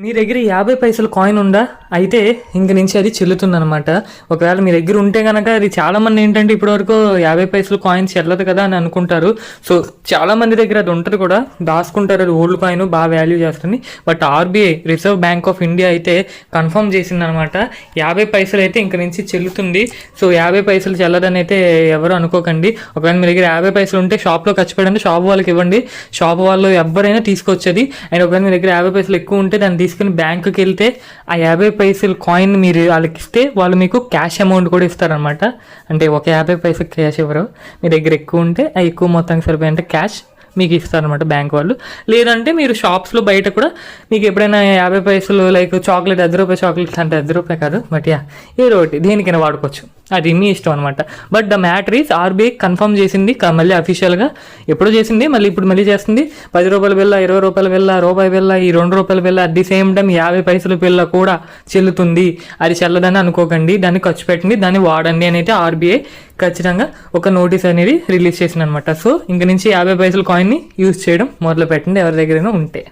మీ దగ్గర 50 పైసలు కాయిన్ ఉందా? అయితే ఇంక నుంచి అది చెల్లుతుందనమాట. ఒకవేళ మీ దగ్గర ఉంటే కనుక అది చాలామంది ఏంటంటే ఇప్పటివరకు 50 పైసలు కాయిన్ చెల్లదు కదా అని అనుకుంటారు. సో చాలామంది దగ్గర అది ఉంటుంది కూడా, దాచుకుంటారు. అది ఓల్డ్ కాయిన్ బాగా వాల్యూ చేస్తుంది. But RBI reserve bank of India అయితే కన్ఫర్మ్ చేసిందనమాట, 50 పైసలు అయితే ఇంక నుంచి చెల్లుతుంది. సో 50 పైసలు చెల్లదని అయితే ఎవరు అనుకోకండి. ఒకవేళ మీ దగ్గర 50 పైసలు ఉంటే షాప్లో ఖర్చు పెట్టండి, షాప్ వాళ్ళకి ఇవ్వండి. షాప్ వాళ్ళు ఎవరైనా తీసుకొచ్చేది. అండ్ ఒకవేళ మీ దగ్గర 50 పైసలు ఎక్కువ ఉంటే దాన్ని తీసుకుని బ్యాంకుకి వెళ్తే ఆ 50 పైసలు కాయిన్ మీరు వాళ్ళకి ఇస్తే వాళ్ళు మీకు క్యాష్ అమౌంట్ కూడా ఇస్తారనమాట. అంటే ఒక 50 పైసలు క్యాష్ ఇవ్వరు, మీ దగ్గర ఎక్కువ ఉంటే ఆ ఎక్కువ మొత్తానికి సరిపోయేంత క్యాష్ మీకు ఇస్తారనమాట బ్యాంక్ వాళ్ళు. లేదంటే మీరు షాప్స్లో బయట కూడా మీకు ఎప్పుడైనా 50 పైసలు లైక్ చాక్లెట్ 10 రూపాయ చాక్లెట్స్ అంటే 10 రూపాయ కాదు, బట్ ఏదో ఒకటి దేనికైనా వాడుకోవచ్చు, అది మీ ఇష్టం అనమాట. But the matter is RBI confirm చేసింది, మళ్ళీ అఫీషియల్గా ఎప్పుడో చేసింది, ఇప్పుడు మళ్ళీ చేస్తుంది. 10 రూపాయల బిల్ల, 20 రూపాయల బిల్ల, రూపాయి బిల్ల, ఈ 2 రూపాయల బిల్ల అట్ ది సేమ్ టైం 50 పైసల బిల్ల కూడా చెల్లుతుంది. అది చెల్లదని అనుకోకండి, దాన్ని ఖర్చు పెట్టండి, దాన్ని వాడండి అని అయితే ఆర్బీఐ ఖచ్చితంగా ఒక నోటీస్ అనేది రిలీజ్ చేసింది అనమాట. సో ఇంక నుంచి 50 పైసల కాయిన్ని యూజ్ చేయడం మొదలు పెట్టండి ఎవరి దగ్గరైనా ఉంటే.